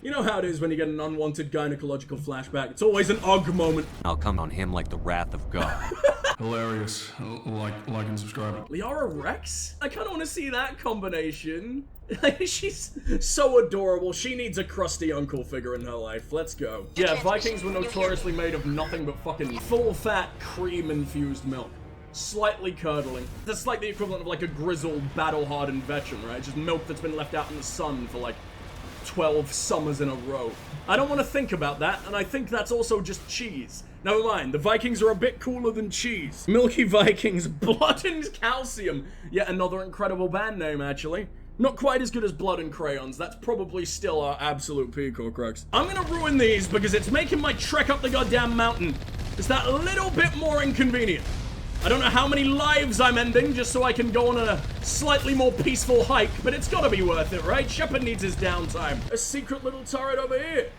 You know how it is when you get an unwanted gynecological flashback. It's always an ugh moment. I'll come on him like the wrath of God. Hilarious. Like and subscribe. Liara Rex? I kind of want to see that combination. She's so adorable. She needs a crusty uncle figure in her life. Let's go. Yeah, Vikings were notoriously made of nothing but fucking full-fat, cream-infused milk. Slightly curdling. That's like the equivalent of like a grizzled, battle-hardened veteran, right? Just milk that's been left out in the sun for like 12 summers in a row. I don't want to think about that, and I think that's also just cheese. Never mind, the Vikings are a bit cooler than cheese. Milky Vikings, Blood and Calcium. Yet another incredible band name, actually. Not quite as good as Blood and Crayons. That's probably still our absolute peak, Horcrux. I'm gonna ruin these because it's making my trek up the goddamn mountain just that little bit more inconvenient. I don't know how many lives I'm ending just so I can go on a slightly more peaceful hike, but it's gotta be worth it, right? Shepard needs his downtime. A secret little turret over here.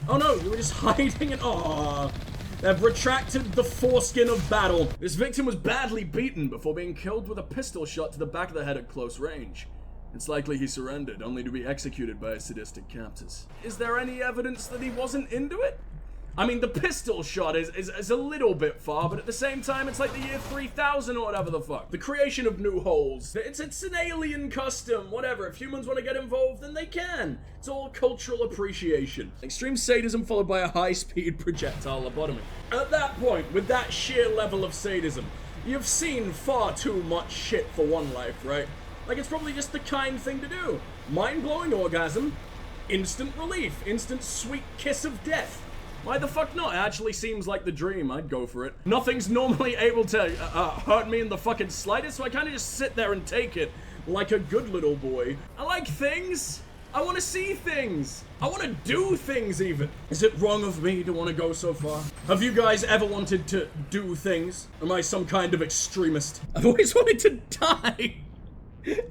Oh no, you were just hiding and aww. They've retracted the foreskin of battle. This victim was badly beaten before being killed with a pistol shot to the back of the head at close range. It's likely he surrendered, only to be executed by his sadistic captors. Is there any evidence that he wasn't into it? I mean, the pistol shot is a little bit far, but at the same time, it's like the year 3000 or whatever the fuck. The creation of new holes. It's an alien custom, whatever. If humans want to get involved, then they can. It's all cultural appreciation. Extreme sadism followed by a high-speed projectile lobotomy. At that point, with that sheer level of sadism, you've seen far too much shit for one life, right? Like, it's probably just the kind thing to do. Mind-blowing orgasm, instant relief, instant sweet kiss of death. Why the fuck not? It actually seems like the dream. I'd go for it. Nothing's normally able to hurt me in the fucking slightest, so I kind of just sit there and take it like a good little boy. I like things. I want to see things. I want to do things even. Is it wrong of me to want to go so far? Have you guys ever wanted to do things? Am I some kind of extremist? I've always wanted to die.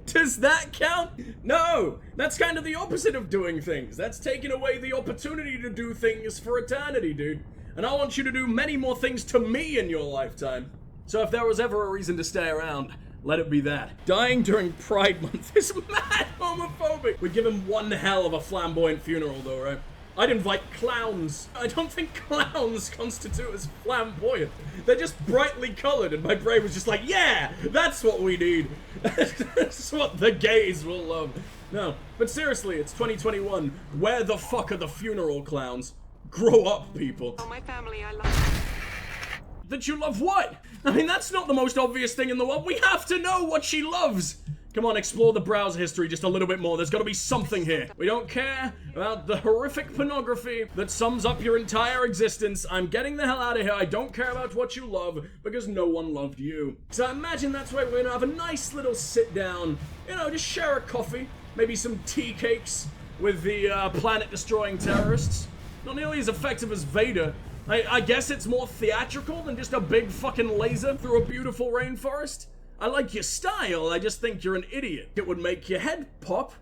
Does that count? No! That's kind of the opposite of doing things. That's taking away the opportunity to do things for eternity, dude. And I want you to do many more things to me in your lifetime. So if there was ever a reason to stay around, let it be that. Dying during Pride Month is mad homophobic. We'd give him one hell of a flamboyant funeral though, right? I'd invite clowns. I don't think clowns constitute as flamboyant. They're just brightly colored, and my brain was just like, yeah, that's what we need. That's what the gays will love. No, but seriously, it's 2021. Where the fuck are the funeral clowns? Grow up, people. Oh, my family, I love. That you love what? I mean, that's not the most obvious thing in the world. We have to know what she loves. Come on, explore the browser history just a little bit more. There's gotta be something here. We don't care about the horrific pornography that sums up your entire existence. I'm getting the hell out of here. I don't care about what you love because no one loved you. So I imagine that's why we're gonna have a nice little sit down, you know, just share a coffee, maybe some tea cakes with the planet-destroying terrorists. Not nearly as effective as Vader. I guess it's more theatrical than just a big fucking laser through a beautiful rainforest. I like your style, I just think you're an idiot. It would make your head pop.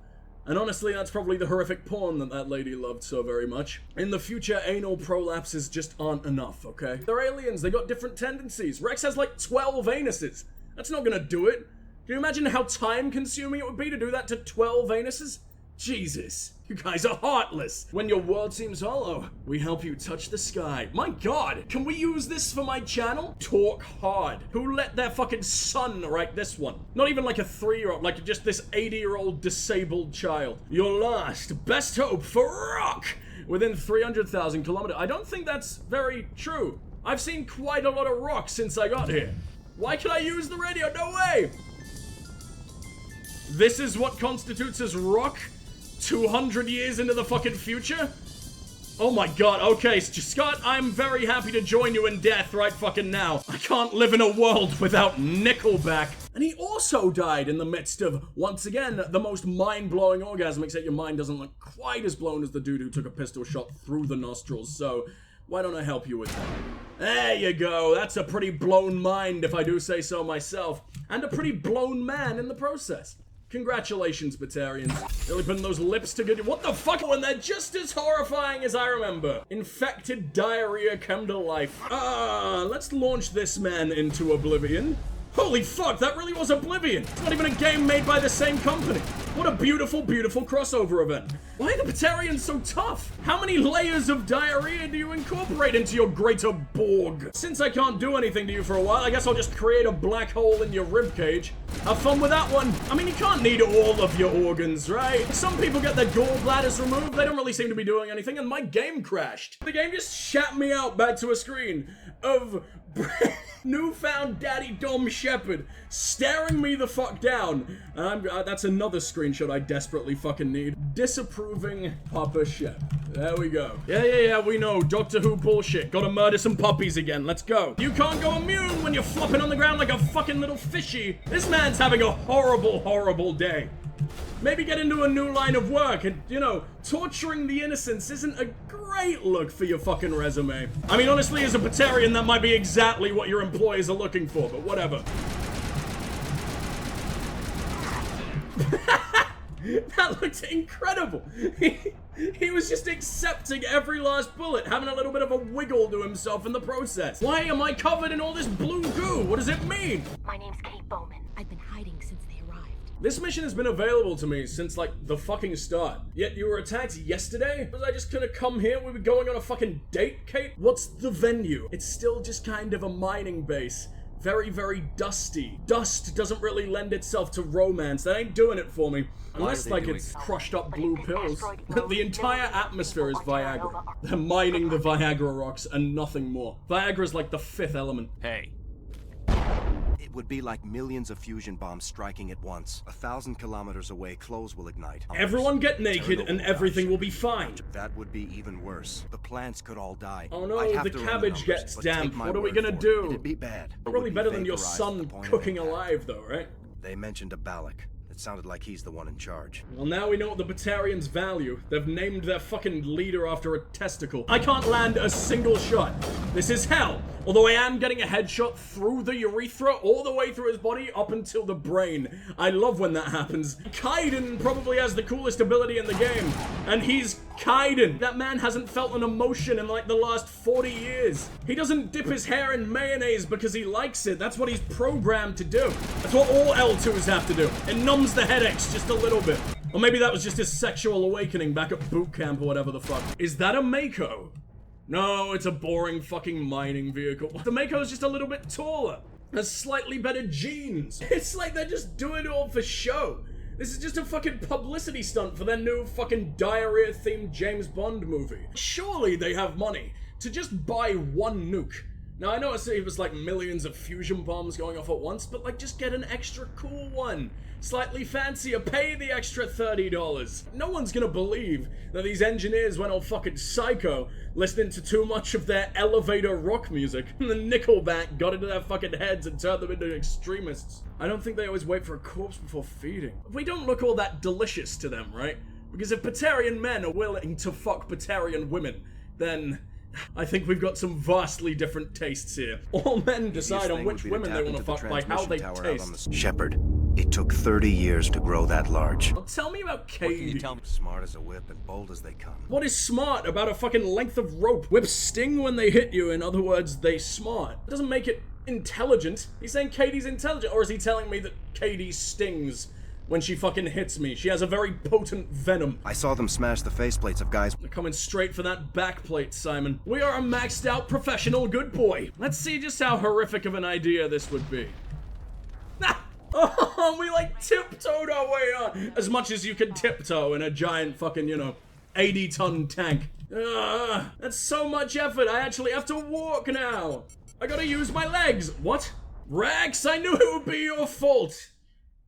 And honestly, that's probably the horrific porn that lady loved so very much. In the future, anal prolapses just aren't enough, okay? They're aliens, they got different tendencies. Rex has like 12 anuses. That's not gonna do it. Can you imagine how time-consuming it would be to do that to 12 anuses? Jesus, you guys are heartless. When your world seems hollow, we help you touch the sky. My god, can we use this for my channel? Talk hard. Who let their fucking son write this one? Not even like a 3-year-old, like just this 80-year-old disabled child. Your last best hope for rock within 300,000 kilometers. I don't think that's very true. I've seen quite a lot of rock since I got here. Why can I use the radio? No way! This is what constitutes as rock? 200 years into the fucking future? Oh my god, okay, Scott, I'm very happy to join you in death right fucking now. I can't live in a world without Nickelback. And he also died in the midst of, once again, the most mind-blowing orgasm, except your mind doesn't look quite as blown as the dude who took a pistol shot through the nostrils, so why don't I help you with that? There you go, that's a pretty blown mind if I do say so myself, and a pretty blown man in the process. Congratulations, Batarians. Really putting those lips to good. What the fuck? When they're just as horrifying as I remember. Infected diarrhea come to life. Let's launch this man into oblivion. Holy fuck, that really was Oblivion. It's not even a game made by the same company. What a beautiful, beautiful crossover event. Why are the Batarians so tough? How many layers of diarrhea do you incorporate into your greater Borg? Since I can't do anything to you for a while, I guess I'll just create a black hole in your ribcage. Have fun with that one. I mean, you can't need all of your organs, right? Some people get their gallbladders removed. They don't really seem to be doing anything, and my game crashed. The game just shat me out back to a screen of newfound Daddy Dom Shepherd staring me the fuck down. And that's another screenshot I desperately fucking need. Disapproving Papa Shep. There we go. Yeah, we know. Doctor Who bullshit. Gotta murder some puppies again. Let's go. You can't go immune when you're flopping on the ground like a fucking little fishy. This man's having a horrible, horrible day. Maybe get into a new line of work and, you know, torturing the innocents isn't a great look for your fucking resume. I mean, honestly, as a Batarian, that might be exactly what your employers are looking for, but whatever. That looked incredible. He was just accepting every last bullet, having a little bit of a wiggle to himself in the process. Why am I covered in all this blue goo? What does it mean? My name's Kate Bowman. I've been hiding since they arrived. This mission has been available to me since, like, the fucking start. Yet you were attacked yesterday? Was I just gonna come here? We were going on a fucking date, Kate? What's the venue? It's still just kind of a mining base. Very, very dusty. Dust doesn't really lend itself to romance. That ain't doing it for me. Unless, like, it's crushed up blue pills. The entire atmosphere is Viagra. They're mining the Viagra rocks and nothing more. Viagra's like the fifth element. Hey. It would be like millions of fusion bombs striking at once. 1,000 kilometers away, clothes will ignite. Everyone get naked and everything will be fine. That would be even worse. The plants could all die. Oh no, I'd have the to run cabbage numbers, gets but damp. take my What are we word gonna for it. do? It'd be bad. It Probably would better than your vaporize son the point of cooking impact. alive though, right? They mentioned a Balak. It sounded like he's the one in charge. Well, now we know what the Batarians value. They've named their fucking leader after a testicle. I can't land a single shot. This is hell. Although I am getting a headshot through the urethra, all the way through his body, up until the brain. I love when that happens. Kaiden probably has the coolest ability in the game. And he's Kaiden. That man hasn't felt an emotion in like the last 40 years. He doesn't dip his hair in mayonnaise because he likes it. That's what he's programmed to do. That's what all L2s have to do. It numbs the headaches just a little bit. Or maybe that was just his sexual awakening back at boot camp or whatever the fuck. Is that a Mako? No, it's a boring fucking mining vehicle. The Mako's just a little bit taller. Has slightly better genes. It's like they're just doing it all for show. This is just a fucking publicity stunt for their new fucking diarrhea-themed James Bond movie. Surely they have money to just buy one nuke. Now, I know it was like millions of fusion bombs going off at once, but like just get an extra cool one. Slightly fancier, pay the extra $30. No one's gonna believe that these engineers went all fucking psycho listening to too much of their elevator rock music. And the Nickelback got into their fucking heads and turned them into extremists. I don't think they always wait for a corpse before feeding. We don't look all that delicious to them, right? Because if Batarian men are willing to fuck Batarian women, then I think we've got some vastly different tastes here. All men decide on which women they want to fuck by how they taste. Shepard, it took 30 years to grow that large. Well, tell me about What can you Katie. tell me? Smart as a whip and bold as they come. What is smart about a fucking length of rope? Whips sting when they hit you, in other words, they smart. It doesn't make it intelligent. He's saying Katie's intelligent, or is he telling me that Katie stings when she fucking hits me? She has a very potent venom. I saw them smash the faceplates of guys. They're coming straight for that backplate, Simon. We are a maxed out professional good boy. Let's see just how horrific of an idea this would be. Oh, we like tiptoed our way on. As much as you can tiptoe in a giant fucking, 80-ton tank. That's so much effort. I actually have to walk now. I gotta use my legs. What? Rex, I knew it would be your fault.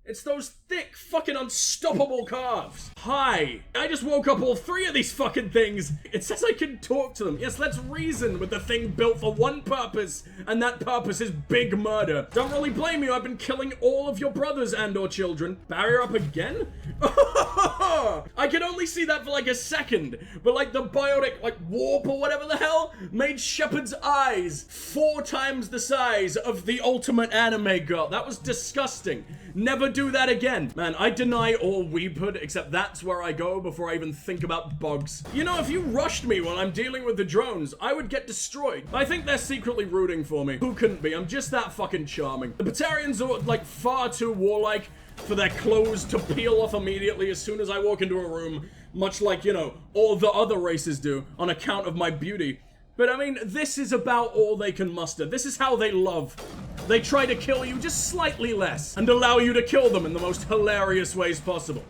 It's those thick, fucking unstoppable calves. Hi. I just woke up all three of these fucking things. It says I can talk to them. Yes, let's reason with the thing built for one purpose, and that purpose is big murder. Don't really blame you. I've been killing all of your brothers and or children. Barrier up again? I could only see that for like a second, but like the biotic, like warp or whatever the hell, made Shepard's eyes 4 times the size of the ultimate anime girl. That was disgusting. Never do that again. Man, I deny all weebhood, except that's where I go before I even think about bugs. You know, if you rushed me while I'm dealing with the drones, I would get destroyed. I think they're secretly rooting for me. Who couldn't be? I'm just that fucking charming. The Batarians are, like, far too warlike for their clothes to peel off immediately as soon as I walk into a room, much like, you know, all the other races do, on account of my beauty. But I mean, this is about all they can muster. This is how they love. They try to kill you just slightly less, and allow you to kill them in the most hilarious ways possible.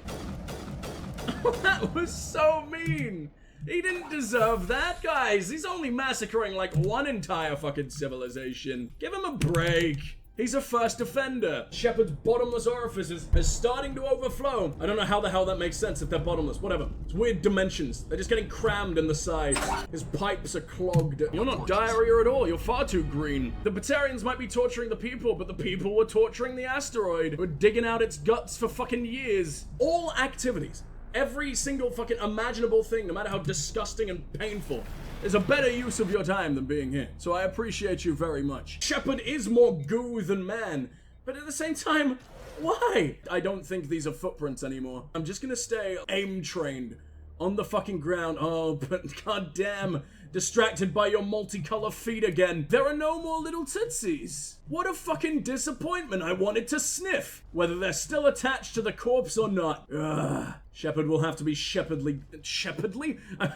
That was so mean. He didn't deserve that, guys. He's only massacring like one entire fucking civilization. Give him a break. He's a first offender. Shepard's bottomless orifices is starting to overflow. I don't know how the hell that makes sense if they're bottomless. Whatever. It's weird dimensions. They're just getting crammed in the sides. His pipes are clogged. You're not diarrhea at all. You're far too green. The Batarians might be torturing the people, but the people were torturing the asteroid. We're digging out its guts for fucking years. All activities. Every single fucking imaginable thing, no matter how disgusting and painful, is a better use of your time than being here. So I appreciate you very much. Shepard is more goo than man, but at the same time, why? I don't think these are footprints anymore. I'm just gonna stay aim trained on the fucking ground. Oh, but goddamn, distracted by your multicolor feet again. There are no more little tootsies. What a fucking disappointment. I wanted to sniff, whether they're still attached to the corpse or not. Ugh. Shepard will have to be Shepardly? I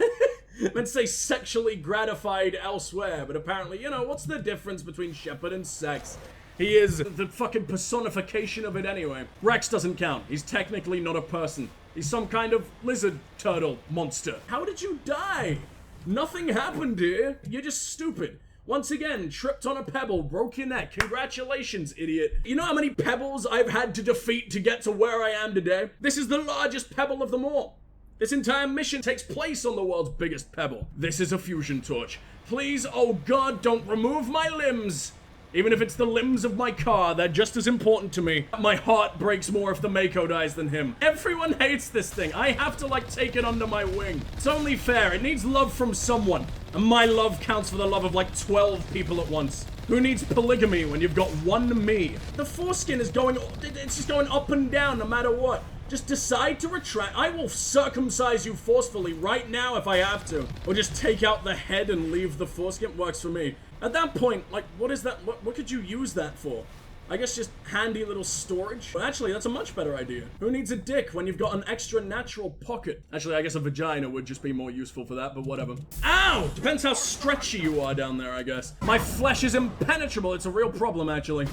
meant to say sexually gratified elsewhere, but apparently, you know, what's the difference between Shepard and sex? He is the fucking personification of it anyway. Rex doesn't count. He's technically not a person. He's some kind of lizard turtle monster. How did you die? Nothing happened, dear. You're just stupid. Once again, tripped on a pebble, broke your neck. Congratulations, idiot. You know how many pebbles I've had to defeat to get to where I am today? This is the largest pebble of them all. This entire mission takes place on the world's biggest pebble. This is a fusion torch. Please, oh god, don't remove my limbs. Even if it's the limbs of my car, they're just as important to me. My heart breaks more if the Mako dies than him. Everyone hates this thing. I have to, like, take it under my wing. It's only fair. It needs love from someone. And my love counts for the love of, like, 12 people at once. Who needs polygamy when you've got one me? The foreskin is going... It's just going up and down no matter what. Just decide to retract. I will circumcise you forcefully right now if I have to. Or just take out the head and leave the foreskin. Works for me. At that point, like, what is that? What could you use that for? I guess just handy little storage? Well, actually, that's a much better idea. Who needs a dick when you've got an extra natural pocket? Actually, I guess a vagina would just be more useful for that, but whatever. Ow! Depends how stretchy you are down there, I guess. My flesh is impenetrable. It's a real problem, actually.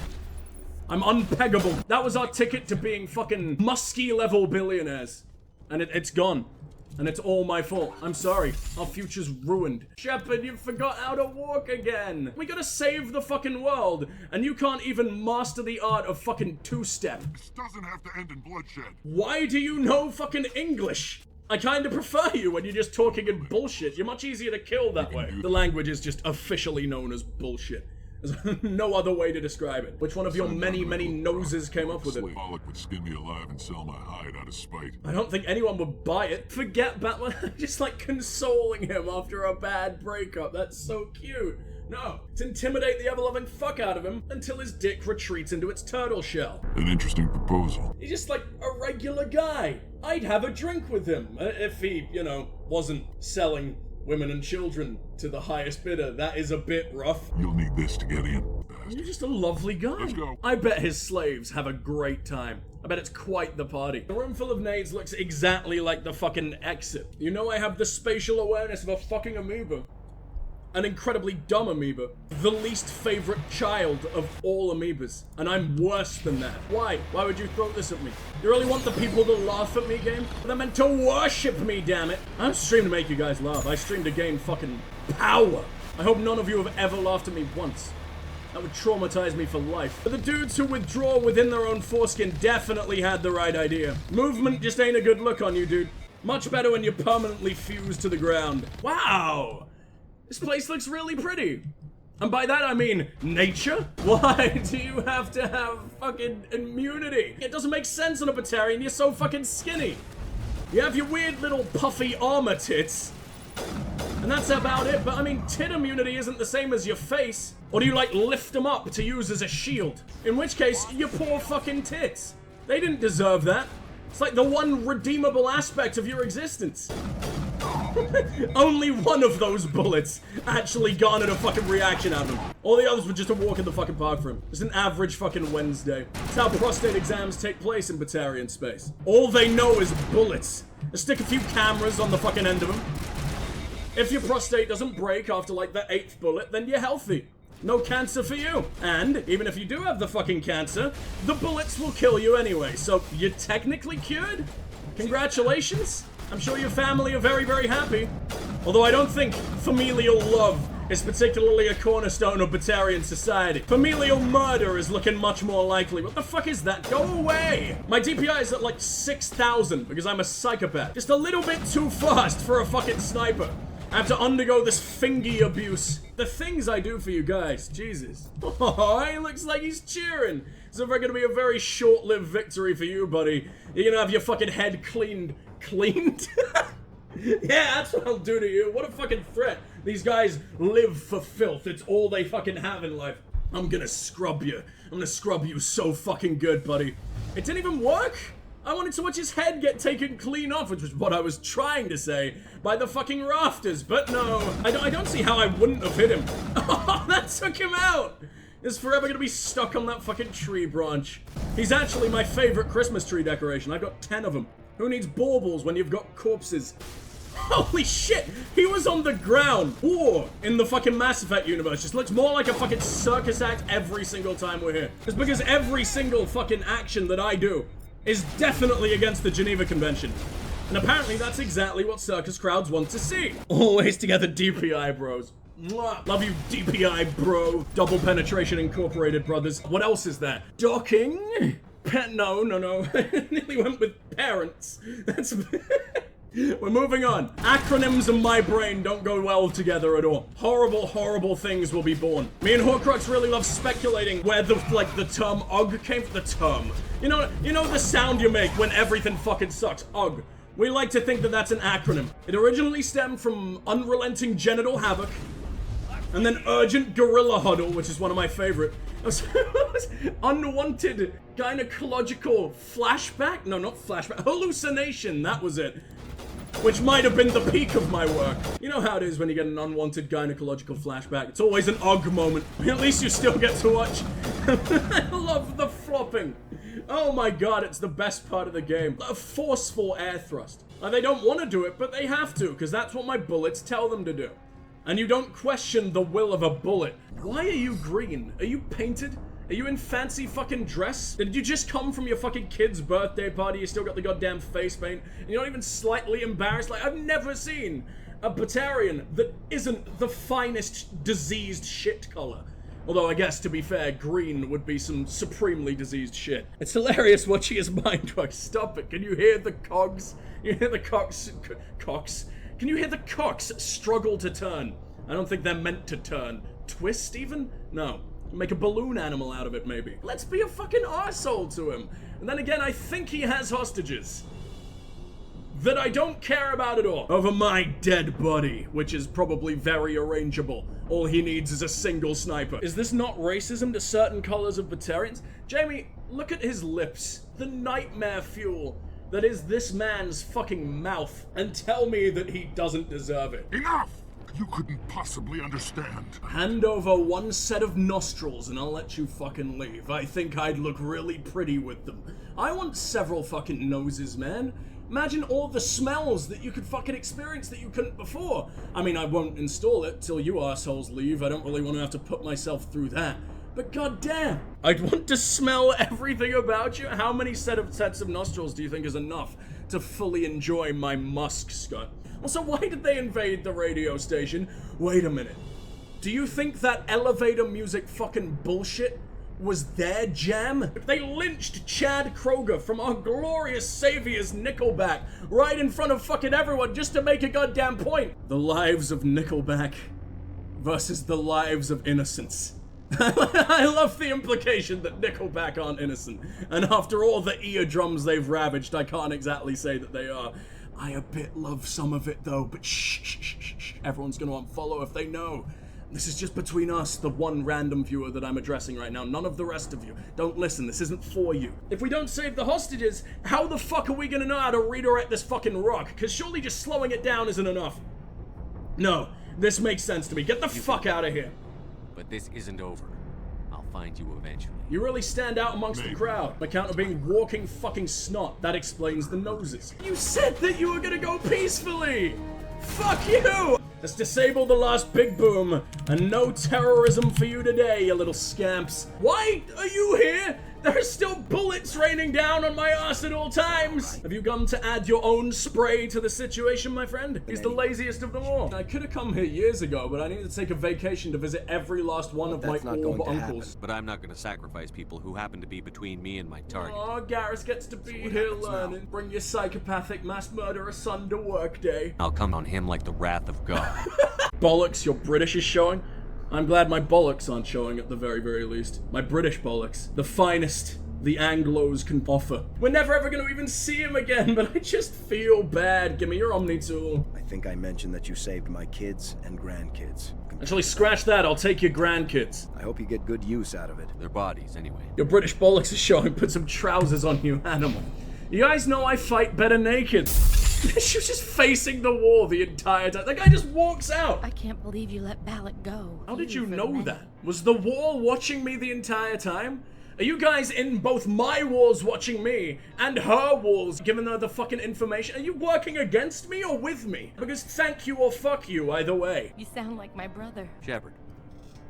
I'm unpeggable. That was our ticket to being fucking musky-level billionaires. And it's gone. And it's all my fault. I'm sorry. Our future's ruined. Shepard, you forgot how to walk again. We gotta save the fucking world. And you can't even master the art of fucking two-step. This doesn't have to end in bloodshed. Why do you know fucking English? I kinda prefer you when you're just talking in bullshit. You're much easier to kill that way. The language is just officially known as bullshit. There's no other way to describe it. Which one of your many noses came up with it? Pollock would skin me alive and sell my hide out of spite. I don't think anyone would buy it. Forget Batman. Just like consoling him after a bad breakup. That's so cute. No, to intimidate the ever-loving fuck out of him until his dick retreats into its turtle shell. An interesting proposal. He's just like a regular guy. I'd have a drink with him if he, you know, wasn't selling women and children to the highest bidder. That is a bit rough. You'll need this to get in. You're just a lovely guy. Let's go. I bet his slaves have a great time. I bet it's quite the party. The room full of nades looks exactly like the fucking exit. You know I have the spatial awareness of a fucking amoeba. An incredibly dumb amoeba. The least favorite child of all amoebas. And I'm worse than that. Why? Why would you throw this at me? You really want the people to laugh at me, game? They're meant to worship me, damn it. I don't stream to make you guys laugh. I stream to gain fucking power. I hope none of you have ever laughed at me once. That would traumatize me for life. But the dudes who withdraw within their own foreskin definitely had the right idea. Movement just ain't a good look on you, dude. Much better when you're permanently fused to the ground. Wow! This place looks really pretty. And by that I mean nature? Why do you have to have fucking immunity? It doesn't make sense on a Batarian, you're so fucking skinny. You have your weird little puffy armor tits. And that's about it, but I mean, tit immunity isn't the same as your face. Or do you like lift them up to use as a shield? In which case, your poor fucking tits. They didn't deserve that. It's like the one redeemable aspect of your existence. Only one of those bullets actually garnered a fucking reaction out of him. All the others were just a walk in the fucking park for him. Just an average fucking Wednesday. It's how prostate exams take place in Batarian space. All they know is bullets. They stick a few cameras on the fucking end of them. If your prostate doesn't break after like the 8th bullet, then you're healthy. No cancer for you. And even if you do have the fucking cancer, the bullets will kill you anyway. So you're technically cured? Congratulations. I'm sure your family are very, very happy. Although I don't think familial love is particularly a cornerstone of Batarian society. Familial murder is looking much more likely. What the fuck is that? Go away! My DPI is at like 6,000 because I'm a psychopath. Just a little bit too fast for a fucking sniper. I have to undergo this fingy abuse. The things I do for you guys, Jesus. Oh, he looks like he's cheering. It's gonna be a very short-lived victory for you, buddy. You're gonna have your fucking head cleaned. Cleaned? Yeah, that's what I'll do to you. What a fucking threat. These guys live for filth. It's all they fucking have in life. I'm gonna scrub you. I'm gonna scrub you so fucking good, buddy. It didn't even work. I wanted to watch his head get taken clean off, which was what I was trying to say, by the fucking rafters, but no. I don't see how I wouldn't have hit him. Oh, that took him out. He's forever gonna be stuck on that fucking tree branch. He's actually my favorite Christmas tree decoration. I've got 10 of them. Who needs baubles when you've got corpses? Holy shit! He was on the ground! Or, in the fucking Mass Effect universe, just looks more like a fucking circus act every single time we're here. It's because every single fucking action that I do is definitely against the Geneva Convention. And apparently that's exactly what circus crowds want to see. Always together, DPI bros. Mwah. Love you, DPI bro. Double Penetration Incorporated brothers. What else is there? Docking? No. Nearly went with parents. That's... We're moving on. Acronyms and my brain don't go well together at all. Horrible, horrible things will be born. Me and Horcrux really love speculating where the term UG came from. The term. You know the sound you make when everything fucking sucks. UG. We like to think that that's an acronym. It originally stemmed from unrelenting genital havoc, and then urgent gorilla huddle, which is one of my favorite. Unwanted gynecological flashback? No, not flashback. Hallucination, that was it. Which might have been the peak of my work. You know how it is when you get an unwanted gynecological flashback. It's always an UG moment. At least you still get to watch. I love the flopping. Oh my god, it's the best part of the game. A forceful air thrust. Like, they don't want to do it, but they have to, because that's what my bullets tell them to do. And you don't question the will of a bullet. Why are you green? Are you painted? Are you in fancy fucking dress? Did you just come from your fucking kid's birthday party? You still got the goddamn face paint? And you're not even slightly embarrassed? Like, I've never seen a Batarian that isn't the finest diseased shit color. Although, I guess, to be fair, green would be some supremely diseased shit. It's hilarious watching his mind work. Stop it. Can you hear the cogs? You hear the cocks? Can you hear the cocks struggle to turn? I don't think they're meant to turn. Twist, even? No. Make a balloon animal out of it, maybe. Let's be a fucking arsehole to him. And then again, I think he has hostages that I don't care about at all. Over my dead body, which is probably very arrangeable. All he needs is a single sniper. Is this not racism to certain colors of Batarians? Jamie, look at his lips. The nightmare fuel that is this man's fucking mouth. And tell me that he doesn't deserve it. Enough! You couldn't possibly understand. Hand over one set of nostrils and I'll let you fucking leave. I think I'd look really pretty with them. I want several fucking noses, man. Imagine all the smells that you could fucking experience that you couldn't before. I mean, I won't install it till you assholes leave. I don't really want to have to put myself through that. But goddamn, I'd want to smell everything about you. How many sets of nostrils do you think is enough to fully enjoy my musk, Scott? Also, why did they invade the radio station? Wait a minute. Do you think that elevator music fucking bullshit was their jam? They lynched Chad Kroger from our glorious saviors Nickelback right in front of fucking everyone just to make a goddamn point. The lives of Nickelback versus the lives of innocents. I love the implication that Nickelback aren't innocent. And after all the eardrums they've ravaged, I can't exactly say that they are. I a bit love some of it though, but shh. Everyone's gonna unfollow if they know. This is just between us, the one random viewer that I'm addressing right now. None of the rest of you. Don't listen, this isn't for you. If we don't save the hostages, how the fuck are we gonna know how to redirect this fucking rock? Because surely just slowing it down isn't enough. No, this makes sense to me. Get the fuck out of here. But this isn't over. I'll find you eventually. You really stand out amongst the crowd. On account of being walking fucking snot. That explains the noses. You said that you were gonna go peacefully! Fuck you! Let's disable the last big boom, and no terrorism for you today, you little scamps. Why are you here? There's still bullets raining down on my ass at all times. Have you come to add your own spray to the situation, my friend? He's the laziest of them all. I could have come here years ago, but I needed to take a vacation to visit every last one of my orb uncles. But I'm not going to sacrifice people who happen to be between me and my target. Oh, Garrus gets to be here learning. Bring your psychopathic mass murderer son to work day. I'll come on him like the wrath of God. Bollocks, your British is showing? I'm glad my bollocks aren't showing at the very, very least. My British bollocks. The finest the Anglos can offer. We're never ever gonna even see him again, but I just feel bad. Give me your Omni tool. I think I mentioned that you saved my kids and grandkids. Actually, scratch that. I'll take your grandkids. I hope you get good use out of it. Their bodies, anyway. Your British bollocks is showing. Put some trousers on, you animal. You guys know I fight better naked. She was just facing the wall the entire time. That guy just walks out. I can't believe you let Balak go. How did you for the know men. that? Was the wall watching me the entire time? Are you guys in both my walls watching me and her walls giving her the fucking information? Are you working against me or with me? Because thank you or fuck you either way. You sound like my brother. Shepard.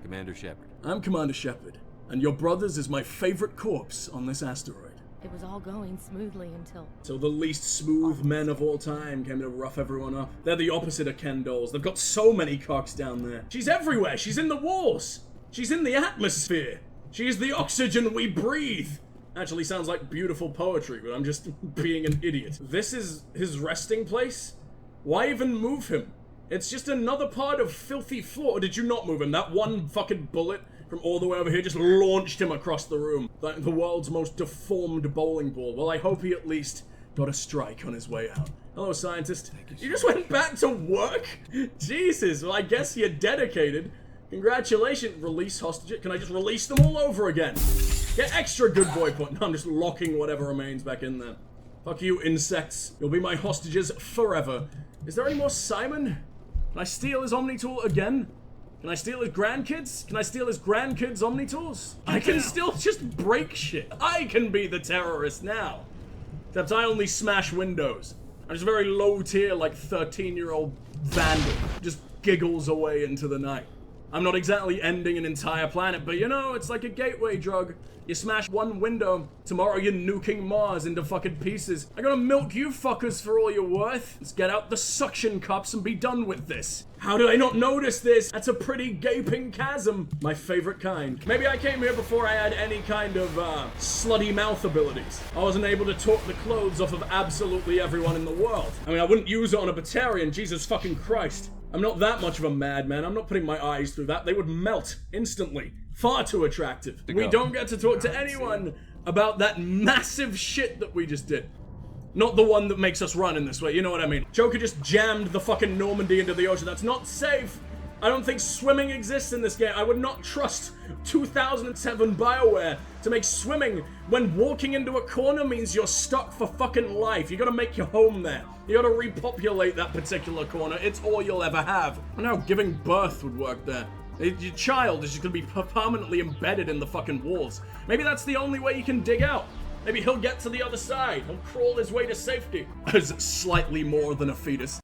Commander Shepard. I'm Commander Shepard, and your brothers is my favorite corpse on this asteroid. It was all going smoothly until... So the least smooth men of all time came to rough everyone up. They're the opposite of Ken dolls. They've got so many cocks down there. She's everywhere. She's in the walls. She's in the atmosphere. She is the oxygen we breathe. Actually sounds like beautiful poetry, but I'm just being an idiot. This is his resting place? Why even move him? It's just another part of filthy floor. Or did you not move him? That one fucking bullet from all the way over here just launched him across the room. Like the world's most deformed bowling ball. Well, I hope he at least got a strike on his way out. Hello, scientist. You just went back to work? Jesus, well, I guess you're dedicated. Congratulations. Release hostages. Can I just release them all over again? Get extra good boy point. No, I'm just locking whatever remains back in there. Fuck you, insects. You'll be my hostages forever. Is there any more Simon? Can I steal his Omni tool again? Can I steal his grandkids? Can I steal his grandkids' Omni tools? I can still just break shit. I can be the terrorist now. Except I only smash windows. I'm just a very low tier, like 13-year-old vandal. Just giggles away into the night. I'm not exactly ending an entire planet, but you know, it's like a gateway drug. You smash one window, tomorrow you're nuking Mars into fucking pieces. I gotta milk you fuckers for all you're worth. Let's get out the suction cups and be done with this. How did I not notice this? That's a pretty gaping chasm. My favorite kind. Maybe I came here before I had any kind of, slutty mouth abilities. I wasn't able to talk the clothes off of absolutely everyone in the world. I mean, I wouldn't use it on a Batarian, Jesus fucking Christ. I'm not that much of a madman. I'm not putting my eyes through that. They would melt instantly. Far too attractive. We don't get to talk to anyone about that massive shit that we just did. Not the one that makes us run in this way, you know what I mean? Joker just jammed the fucking Normandy into the ocean. That's not safe. I don't think swimming exists in this game. I would not trust 2007 BioWare to make swimming when walking into a corner means you're stuck for fucking life. You gotta make your home there. You gotta repopulate that particular corner. It's all you'll ever have. I know giving birth would work there. Your child is just gonna be permanently embedded in the fucking walls. Maybe that's the only way you can dig out. Maybe he'll get to the other side. He'll crawl his way to safety. As slightly more than a fetus.